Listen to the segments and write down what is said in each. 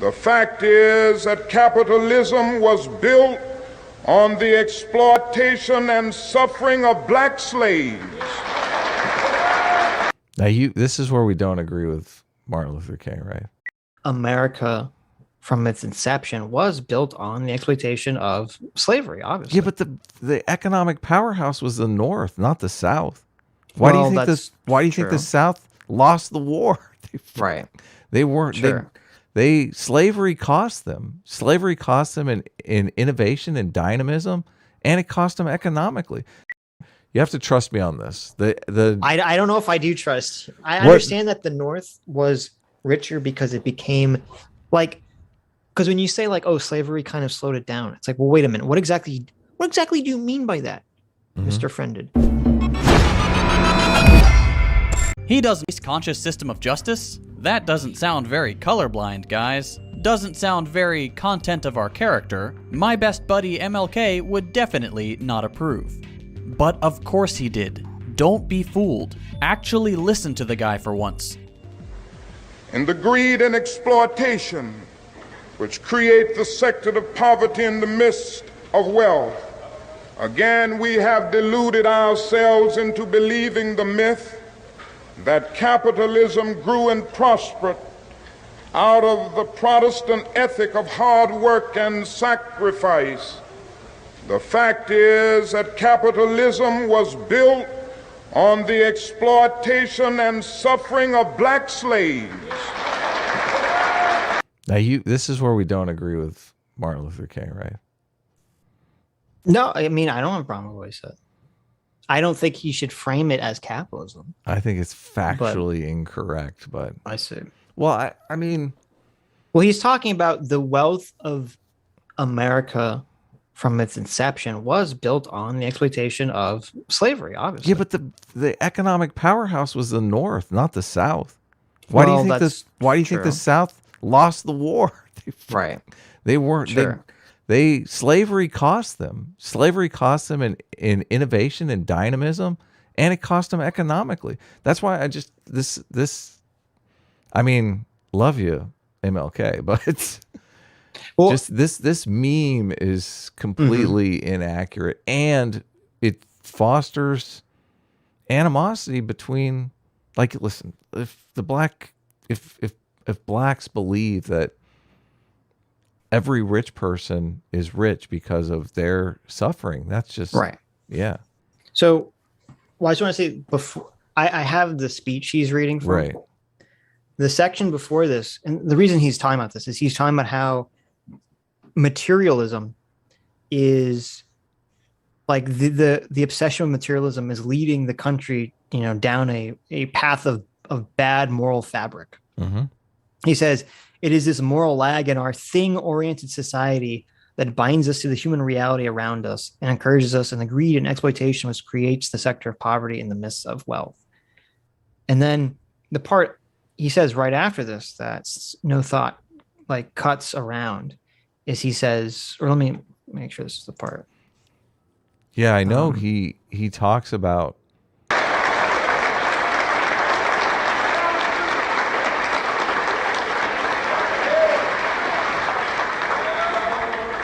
The fact is that capitalism was built on the exploitation and suffering of black slaves. Now, this is where we don't agree with Martin Luther King, right? America, from its inception, was built on the exploitation of slavery, obviously. Yeah, but the economic powerhouse was the North, not the South. Why do you think this? Why do you think the South lost the war? Right. They weren't. Sure. Slavery cost them. Slavery cost them in innovation and dynamism, and it cost them economically. You have to trust me on this. I don't know if I do trust. I understand that the North was richer because it became like, because when you say like, oh, slavery kind of slowed it down, it's like, well, wait a minute, what exactly do you mean by that, Mr. Friended? He doesn't conscious system of justice? That doesn't sound very colorblind, guys. Doesn't sound very content of our character. My best buddy MLK would definitely not approve. But of course he did. Don't be fooled. Actually listen to the guy for once. And the greed and exploitation which create the sector of poverty in the midst of wealth. Again, we have deluded ourselves into believing the myth that capitalism grew and prospered out of the Protestant ethic of hard work and sacrifice. The fact is that capitalism was built on the exploitation and suffering of black slaves. Now, this is where we don't agree with Martin Luther King, right? No, I mean, I don't have a problem with what he said. I don't think he should frame it as capitalism. I think it's factually incorrect, but I see. Well, I mean, well, he's talking about the wealth of America from its inception was built on the exploitation of slavery, obviously. Yeah, but the economic powerhouse was the North, not the South. Why do you think this? Why do you think the South lost the war? Right. They weren't. Sure. Slavery cost them. Slavery cost them in innovation and dynamism, and it cost them economically. That's why I just I mean, love you, MLK, but it's just this meme is completely inaccurate, and it fosters animosity between, like, listen, if blacks believe that every rich person is rich because of their suffering, that's just right. Yeah. So, well, I just want to say before I have the speech he's reading from. Right. The section before this, and the reason he's talking about this is he's talking about how materialism is like the obsession with materialism is leading the country, down a path of bad moral fabric. Mm-hmm. He says it is this moral lag in our thing-oriented society that binds us to the human reality around us and encourages us in the greed and exploitation which creates the sector of poverty in the midst of wealth. And then the part he says right after this, that's no thought like cuts around, is he says, or let me make sure this is the part. Yeah, I know he talks about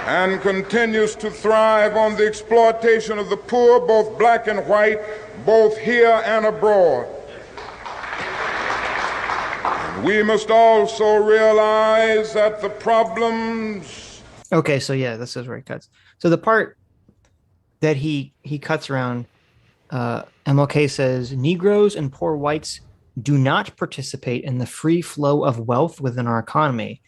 and continues to thrive on the exploitation of the poor, both black and white, both here and abroad. We must also realize that the problems... Okay, so yeah, this is where he cuts. So the part that he cuts around, MLK says, Negroes and poor whites do not participate in the free flow of wealth within our economy.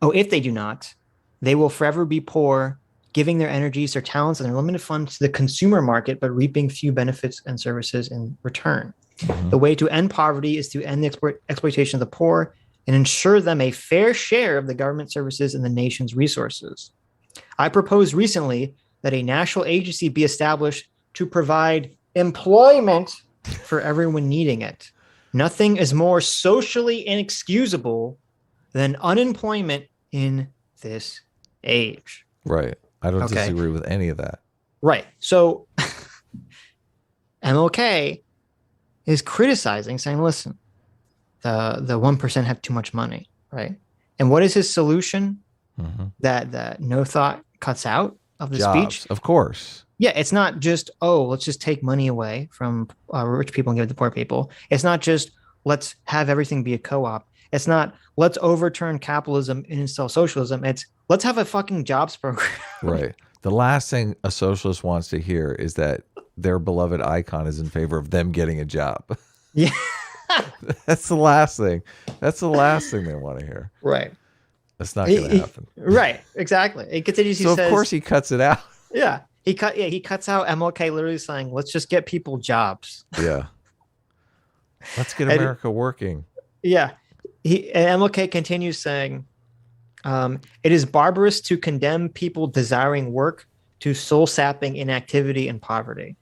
Oh, if they do not, they will forever be poor, giving their energies, their talents, and their limited funds to the consumer market, but reaping few benefits and services in return. Mm-hmm. The way to end poverty is to end the exploitation of the poor and ensure them a fair share of the government services and the nation's resources. I proposed recently that a national agency be established to provide employment for everyone needing it. Nothing is more socially inexcusable than unemployment in this age. Right. I don't disagree with any of that. Right. So MLK is criticizing, saying, listen, the 1% have too much money, right? And what is his solution Mm-hmm. that no thought cuts out of the Jobs, speech? of course. Yeah, it's not just, oh, let's just take money away from rich people and give it to poor people. It's not just, let's have everything be a co-op. It's not, let's overturn capitalism and install socialism. It's, let's have a fucking jobs program. Right. The last thing a socialist wants to hear is that their beloved icon is in favor of them getting a job. Yeah. That's the last thing. That's the last thing they want to hear. Right. That's not going to happen. Right. Exactly. It continues. He So says, of course he cuts it out. yeah. He cuts out MLK literally saying, let's just get people jobs. Yeah. Let's get And- America working. Yeah. And MLK continues saying, it is barbarous to condemn people desiring work to soul sapping inactivity and poverty.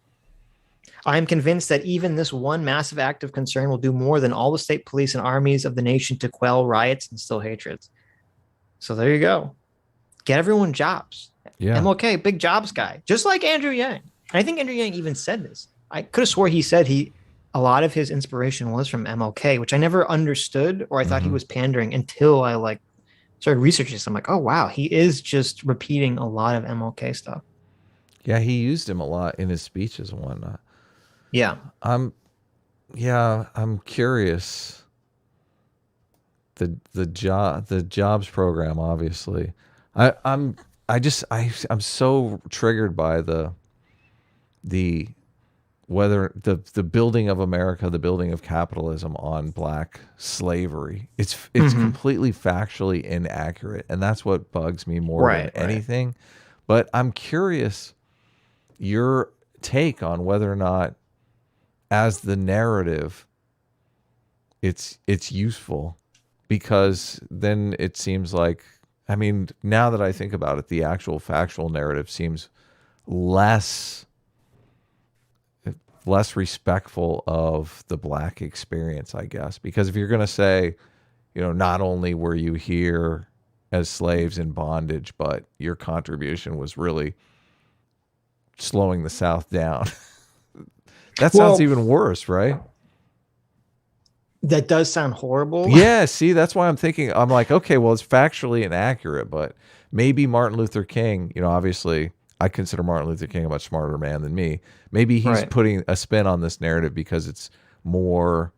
I am convinced that even this one massive act of concern will do more than all the state police and armies of the nation to quell riots and still hatreds. So there you go. Get everyone jobs. Yeah. MLK, big jobs guy, just like Andrew Yang. And I think Andrew Yang even said this. I could have swore he said a lot of his inspiration was from MLK, which I never understood, or I thought he was pandering until I started researching this. I'm like, oh wow, he is just repeating a lot of MLK stuff. Yeah, he used him a lot in his speeches and whatnot. Yeah. I'm curious. The jobs program, obviously. I'm so triggered by the whether the building of America, the building of capitalism on black slavery. It's completely factually inaccurate, and that's what bugs me more than anything. But I'm curious your take on whether or not, as the narrative, it's useful, because then it seems like, I mean, now that I think about it, the actual factual narrative seems less respectful of the black experience, I guess. Because if you're going to say, not only were you here as slaves in bondage, but your contribution was really slowing the South down. That sounds even worse, right? That does sound horrible. Yeah, see, that's why I'm like, okay, well, it's factually inaccurate, but maybe Martin Luther King, obviously I consider Martin Luther King a much smarter man than me. Maybe he's putting a spin on this narrative because it's more,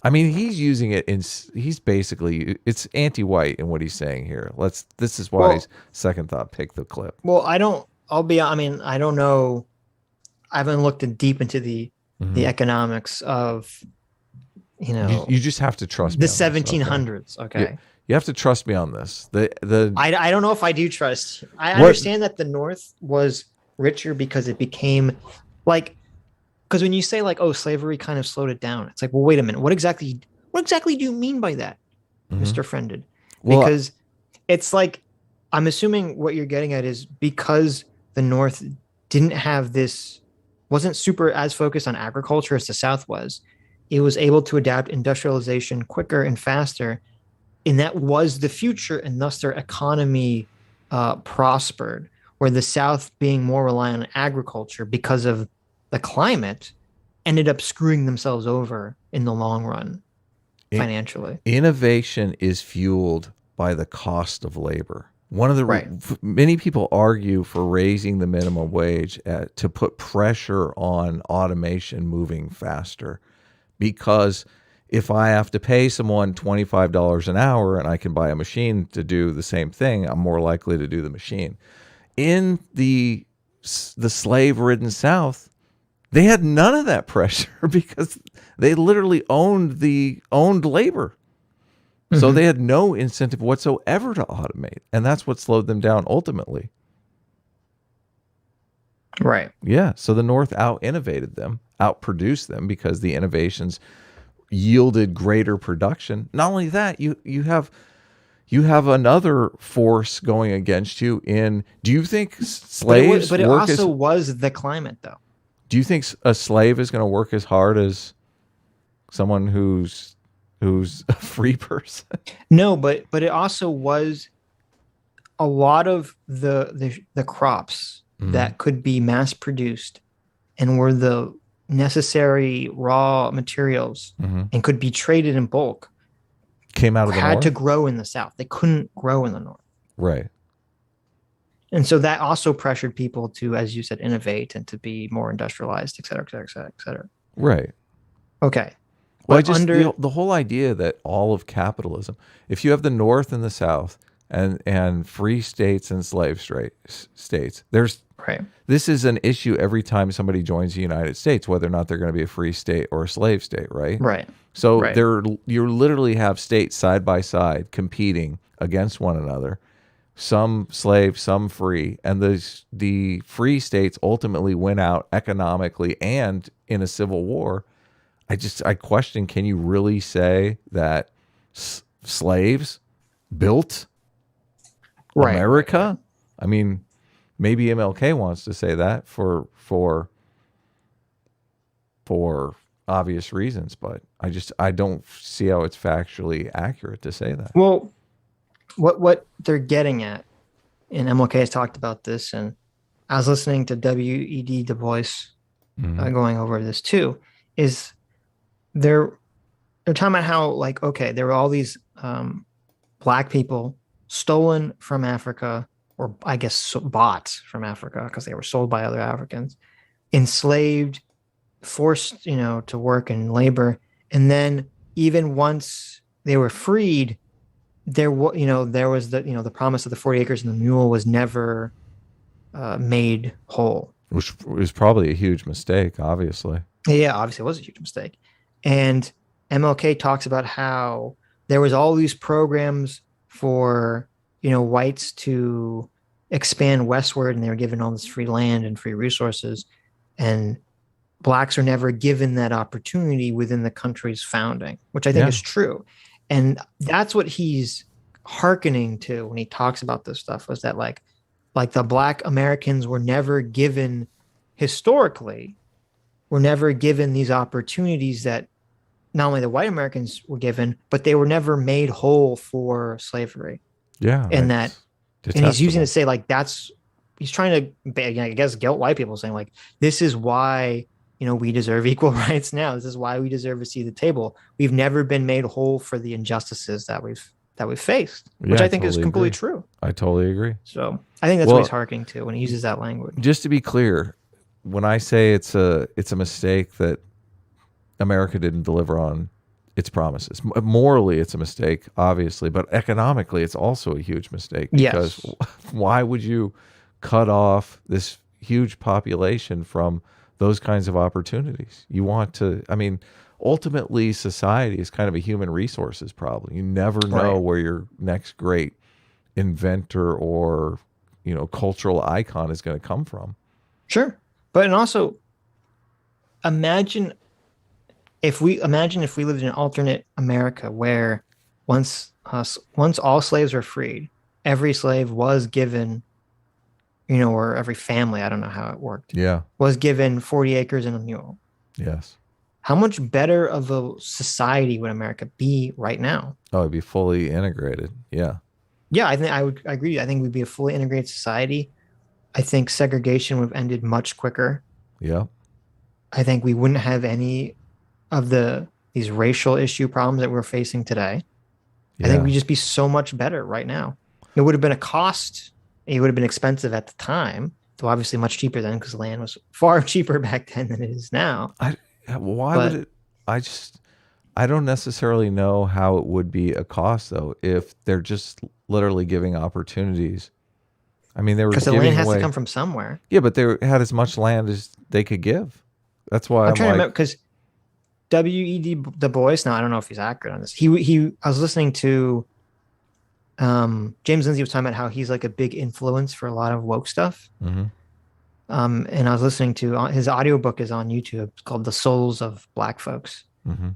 I mean, he's using it he's basically, it's anti-white in what he's saying here. This is why second thought, pick the clip. Well, I don't know. I haven't looked deep into the economics of, you just have to trust me the 1700s. Okay. You have to trust me on this. I don't know if I do trust. I understand that the North was richer because it became because when you say slavery kind of slowed it down, it's like, well, wait a minute. What exactly do you mean by that, Mr. Friended? Because it's like, I'm assuming what you're getting at is because the North didn't have wasn't super as focused on agriculture as the South was. It was able to adapt industrialization quicker and faster. And that was the future. And thus their economy prospered, where the South, being more reliant on agriculture because of the climate, ended up screwing themselves over in the long run financially. Innovation is fueled by the cost of labor. One of the many people argue for raising the minimum wage to put pressure on automation moving faster, because if I have to pay someone $25 an hour and I can buy a machine to do the same thing, I'm more likely to do the machine. In the slave-ridden South, they had none of that pressure because they literally owned labor. So they had no incentive whatsoever to automate. And that's what slowed them down ultimately. Right. Yeah. So the North out-innovated them, out-produced them, because the innovations yielded greater production. Not only that, you have another force going against you in, do you think slaves but it also was the climate, though. Do you think a slave is going to work as hard as someone who's a free person? No, but it also was a lot of the crops that could be mass produced and were the necessary raw materials and could be traded in bulk, came out of the had north. to grow in the South. They couldn't grow in the North. Right. And so that also pressured people to, as you said, innovate and to be more industrialized, et cetera, et cetera, et cetera, et cetera. Right. Okay. Well, But the whole idea that all of capitalism, if you have the North and the South and free states and slave states, right. this is an issue every time somebody joins the United States, whether or not they're going to be a free state or a slave state, right? Right. So Right. you literally have states side by side competing against one another, some slave, some free, and the free states ultimately win out economically and in a civil war. I question, can you really say that slaves built Right. America? I mean, maybe MLK wants to say that for obvious reasons, but I don't see how it's factually accurate to say that. Well, what they're getting at, and MLK has talked about this, and I was listening to W.E.D. Du Bois going over this too, is they're talking about how, like, okay, there were all these black people stolen from Africa, or I guess bought from Africa because they were sold by other Africans, enslaved, forced, to work and labor. And then even once they were freed, there was the promise of the 40 acres and the mule was never made whole. Which was probably a huge mistake, obviously. Yeah, obviously it was a huge mistake. And MLK talks about how there was all these programs for, whites to expand westward, and they were given all this free land and free resources. And blacks are never given that opportunity within the country's founding, which I think is true. And that's what he's hearkening to when he talks about this stuff, was that like the black Americans were never given, historically, were never given these opportunities that not only the white Americans were given, but they were never made whole for slavery. Yeah. And he's using to say, like, he's trying to, I guess, guilt white people, saying, like, this is why, we deserve equal rights now. This is why we deserve a seat at the table. We've never been made whole for the injustices that we've faced, which I think is completely true. I totally agree. So I think that's what he's hearkening to when he uses that language. Just to be clear, when I say it's a mistake that America didn't deliver on its promises, morally it's a mistake, obviously, but economically it's also a huge mistake, because why would you cut off this huge population from those kinds of opportunities? You want to, ultimately society is kind of a human resources problem. You never know where your next great inventor or, cultural icon is going to come from. Sure. But, and also imagine if we lived in an alternate America where once all slaves were freed, every slave was given, or every family, I don't know how it worked. Yeah. Was given 40 acres and a mule. Yes. How much better of a society would America be right now? Oh, it'd be fully integrated. Yeah. Yeah, I agree. I think we'd be a fully integrated society. I think segregation would have ended much quicker. Yeah. I think we wouldn't have any of these racial issue problems that we're facing today. Yeah. I think we'd just be so much better right now. It would have been a cost. It would have been expensive at the time, though obviously much cheaper then, because land was far cheaper back then than it is now. Would it? I don't necessarily know how it would be a cost, though, if they're just literally giving opportunities. They were, because the land has to come from somewhere. Yeah, but they had as much land as they could give. That's why I'm trying to remember, because W.E.D. Du Bois. Now I don't know if he's accurate on this. I was listening to James Lindsay was talking about how he's like a big influence for a lot of woke stuff. Mm-hmm. And I was listening to his audiobook is on YouTube. It's called The Souls of Black Folks. Mm-hmm.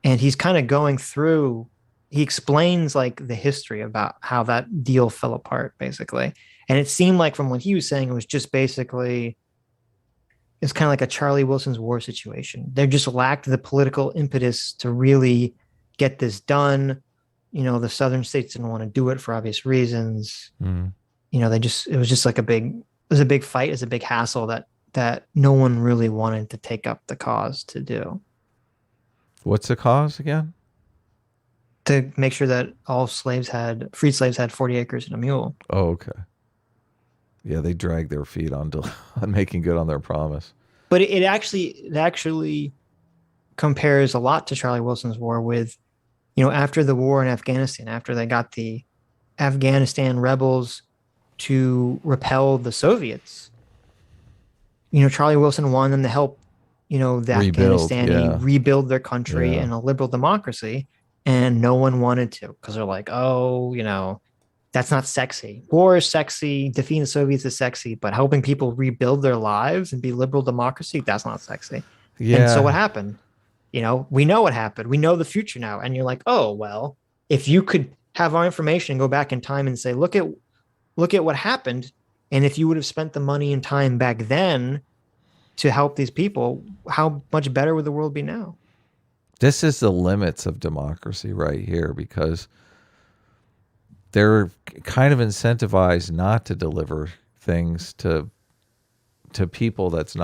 And he's kind of going through, he explains like the history about how that deal fell apart, basically. And it seemed like from what he was saying, it was just basically, it's kind of like a Charlie Wilson's war situation. They just lacked the political impetus to really get this done. The southern states didn't want to do it for obvious reasons. Mm-hmm. It was just like a big fight. It was a big hassle that no one really wanted to take up the cause to do. What's the cause again? to make sure that all freed slaves had 40 acres and a mule. Oh, okay. Yeah, they dragged their feet on on making good on their promise. But it actually compares a lot to Charlie Wilson's war with, after the war in Afghanistan, after they got the Afghanistan rebels to repel the Soviets. Charlie Wilson wanted them to help, the Afghanistani rebuild their country in a liberal democracy, and no one wanted to because they're like, oh, that's not sexy. War is sexy. Defeating the Soviets is sexy, but helping people rebuild their lives and be liberal democracy, that's not sexy. Yeah. And so what happened? We know what happened. We know the future now. And you're like, oh, well, if you could have our information and go back in time and say, look at what happened. And if you would have spent the money and time back then to help these people, how much better would the world be now? This is the limits of democracy right here, because they're kind of incentivized not to deliver things to people that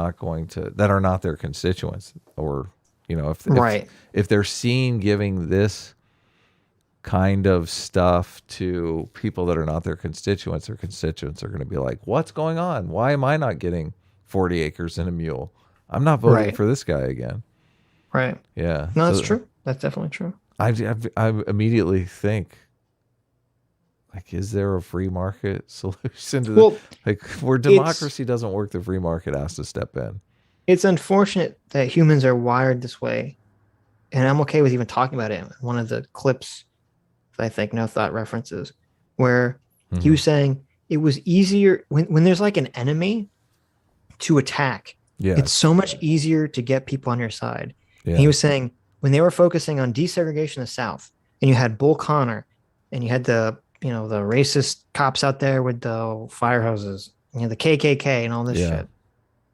are not their constituents, or if they're seen giving this kind of stuff to people that are not their constituents, their constituents are going to be like, what's going on? Why am I not getting 40 acres and a mule? I'm not voting for this guy again. Right. Yeah. No, that's true. That's definitely true. I immediately think, like, is there a free market solution to where democracy doesn't work, the free market has to step in. It's unfortunate that humans are wired this way. And MLK was even talking about it in one of the clips that I think No Thought references, where he was saying it was easier when there's like an enemy to attack. Yeah. It's so much easier to get people on your side. Yeah. And he was saying when they were focusing on desegregation of the South, and you had Bull Connor, and you had the racist cops out there with the fire hoses, the KKK and all this shit.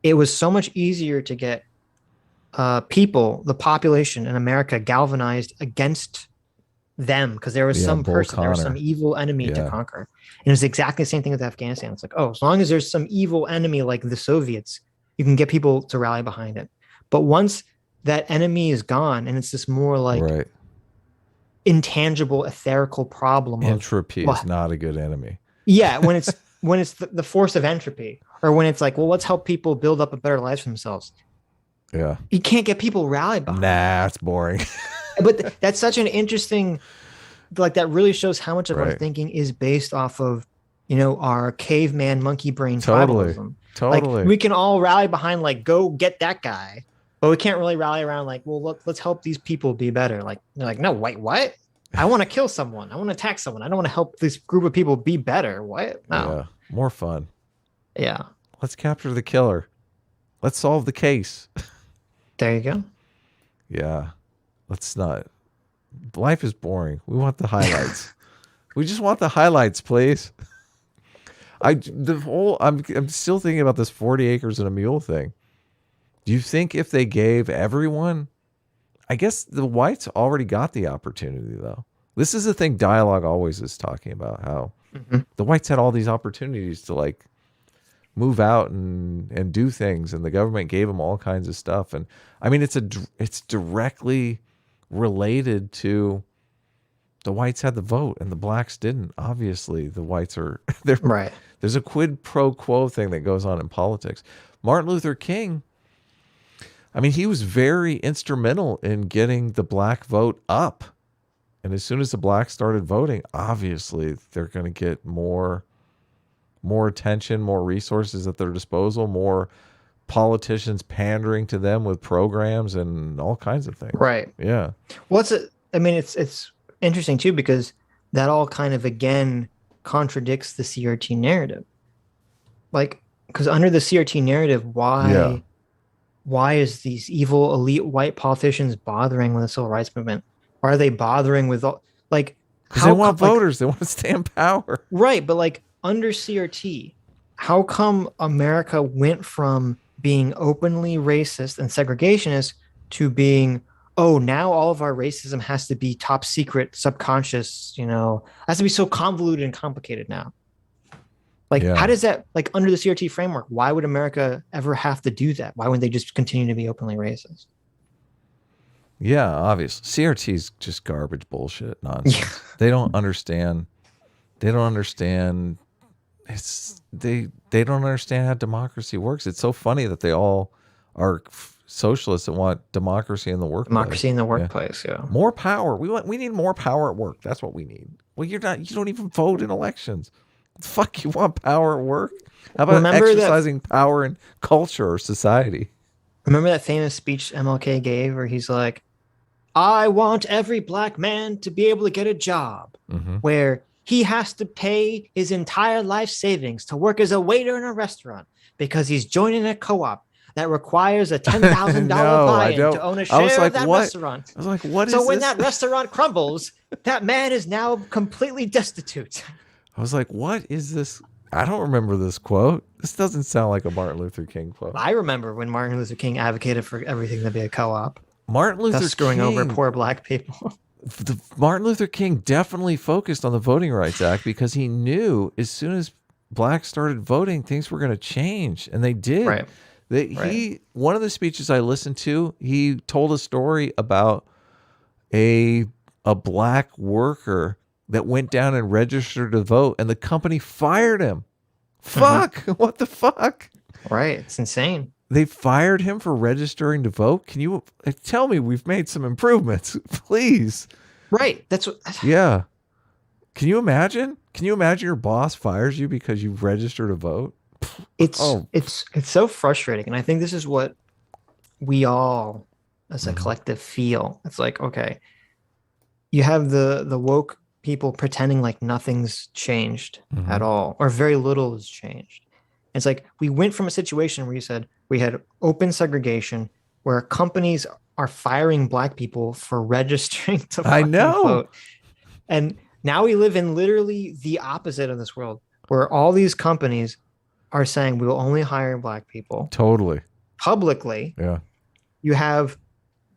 It was so much easier to get the population in America galvanized against them because there was some person, there was some evil enemy to conquer. And it was exactly the same thing with Afghanistan. It's like, oh, as long as there's some evil enemy like the Soviets, you can get people to rally behind it. But once that enemy is gone, and it's this more like intangible, etherical problem. Entropy is not a good enemy. Yeah, when it's the force of entropy, or when it's like, well, let's help people build up a better life for themselves. Yeah, you can't get people rallied behind. Nah, it's boring. But that's such an interesting, like, that really shows how much of our thinking is based off of, our caveman monkey brain tribalism. Totally. Like, we can all rally behind, like, go get that guy, but we can't really rally around, like, well, let's help these people be better. Like, they're like, no, wait, what? I want to kill someone. I want to attack someone. I don't want to help this group of people be better. What? No. Yeah, more fun. Yeah. Let's capture the killer. Let's solve the case. There you go. Yeah. Let's not. Life is boring. We want the highlights. We just want the highlights, please. I'm still thinking about this 40 acres and a mule thing. Do you think if they gave everyone, I guess the whites already got the opportunity, though. This is the thing Dialogue always is talking about, how the whites had all these opportunities to, like, move out and do things, and the government gave them all kinds of stuff. And I mean, it's directly related to the whites had the vote and the blacks didn't. Obviously, the whites are there. Right. There's a quid pro quo thing that goes on in politics. Martin Luther King, I mean, he was very instrumental in getting the black vote up. And as soon as the blacks started voting, obviously they're going to get more attention, more resources at their disposal, more politicians pandering to them with programs and all kinds of things. Right. Yeah. Well, it's interesting too, because that all kind of, again, contradicts the CRT narrative. Like, because under the CRT narrative, why is these evil elite white politicians bothering with the civil rights movement? Why are they bothering with all, like, because they want voters, they want to stay in power. Right. But, like, under CRT, how come America went from being openly racist and segregationist to being, oh, now all of our racism has to be top secret, subconscious, has to be so convoluted and complicated now? Like, how does that, like, under the CRT framework, why would America ever have to do that? Why wouldn't they just continue to be openly racist? Yeah, obviously. CRT's just garbage bullshit nonsense. Yeah. They don't understand. They don't understand. They don't understand how democracy works. It's so funny that they all are socialists and want democracy in the workplace. Democracy in the workplace, yeah. More power. We need more power at work. That's what we need. Well, you don't even vote in elections. What the fuck, you want power at work? How about exercising power in culture or society? Remember that famous speech MLK gave where he's like, I want every black man to be able to get a job where he has to pay his entire life savings to work as a waiter in a restaurant because he's joining a co-op that requires a $10,000 buy-in to own a share of that restaurant. I was like, what is this? So when this? that restaurant crumbles, that man is now completely destitute. I was like, what is this? I don't remember this quote. This doesn't sound like a Martin Luther King quote. I remember when Martin Luther King advocated for everything to be a co-op. Martin Luther King screwing over poor black people. Martin Luther King definitely focused on the Voting Rights Act because he knew as soon as blacks started voting, things were going to change, and they did. Right. One of the speeches I listened to, he told a story about a black worker that went down and registered to vote, and the company fired him. Fuck! What the fuck? Right, it's insane. They fired him for registering to vote. Can you tell me we've made some improvements, please? Right. That's what. Yeah. Can you imagine? Can you imagine your boss fires you because you registered to vote? It's so frustrating, and I think this is what we all, as a collective, feel. It's like, okay, you have the woke people pretending like nothing's changed at all, or very little has changed. It's like we went from a situation where you said we had open segregation, where companies are firing black people for registering to vote. And now we live in literally the opposite of this world, where all these companies are saying we will only hire black people. Totally. Publicly. Yeah. You have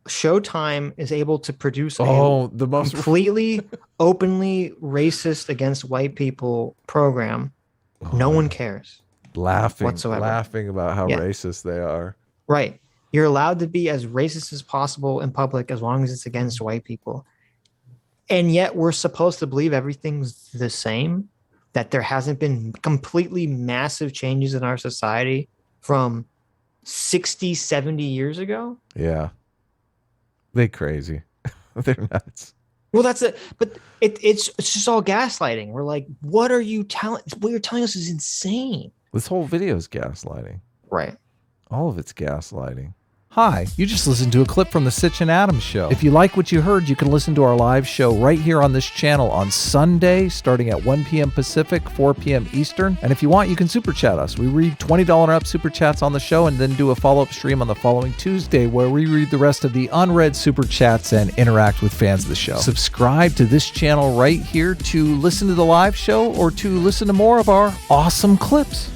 Showtime is able to produce the most completely openly racist against white people program. No one cares. Laughing about how racist they are. Right. You're allowed to be as racist as possible in public as long as it's against white people. And yet we're supposed to believe everything's the same, that there hasn't been completely massive changes in our society from 60, 70 years ago. Yeah. They crazy. They're nuts. Well, that's it. But it's just all gaslighting. We're like, what you're telling us is insane. This whole video is gaslighting. Right. All of it's gaslighting. Hi, you just listened to a clip from the Sitch and Adams show. If you like what you heard, you can listen to our live show right here on this channel on Sunday, starting at 1 p.m. Pacific, 4 p.m. Eastern. And if you want, you can super chat us. We read $20 and up super chats on the show and then do a follow-up stream on the following Tuesday where we read the rest of the unread super chats and interact with fans of the show. Subscribe to this channel right here to listen to the live show or to listen to more of our awesome clips.